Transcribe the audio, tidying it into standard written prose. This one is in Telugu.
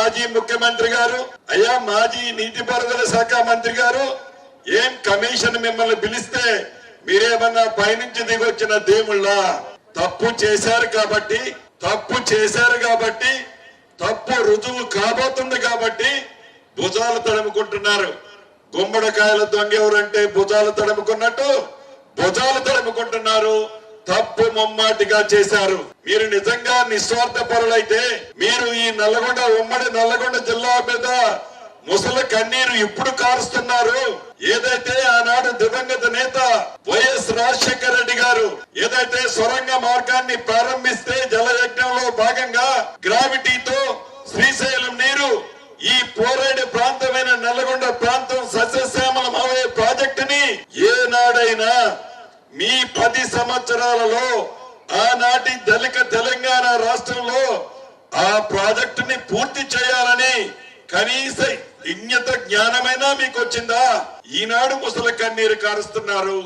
మాజీ ముఖ్యమంత్రి గారు, అయ్యా మాజీ నీటిపారుదల శాఖ మంత్రి గారు, ఏం కమిషన్ మిమ్మల్ని పిలిస్తే మీరేమన్నా పైనుంచి దిగొచ్చిన దేవుళ్ళ? తప్పు చేశారు కాబట్టి తప్పు రుజువు కాబోతుంది కాబట్టి భుజాలు తడుముకుంటున్నారు. గుమ్మడికాయల దొంగ ఎవరంటే భుజాలు తడుముకున్నట్టు భుజాలు తడుముకుంటున్నారు. తప్పు ముమ్మాటిగా చేశారు. మీరు నిజంగా నిస్వార్థ పరులైతే మీరు ఈ ఉమ్మడి నల్లగొండ జిల్లా మీద ముసలి కన్నీరు ఇప్పుడు కారుస్తున్నారు. ఏదైతే ఆనాడు దివంగత నేత వైఎస్ రాజశేఖర రెడ్డి గారు ఏదైతే సొరంగ మార్గాన్ని ప్రారంభిస్తే జలయజ్ఞంలో భాగంగా గ్రావిటీతో శ్రీశైలం నీరు ఈ పోరేడు ప్రాంతమైన నల్లగొండ ప్రాంతం సస్యశ్యామలం అవే ప్రాజెక్టుని ఏనాడైనా మీ 10 సంవత్సరాలలో ఆనాటి దళిత తెలంగాణ రాష్ట్రంలో ఆ ప్రాజెక్టుని పూర్తి చేయాలని కనీస విజ్ఞత జ్ఞానమైనా మీకు వచ్చిందా? ఈనాడు ముసలి కన్నీరు కారుస్తున్నారు.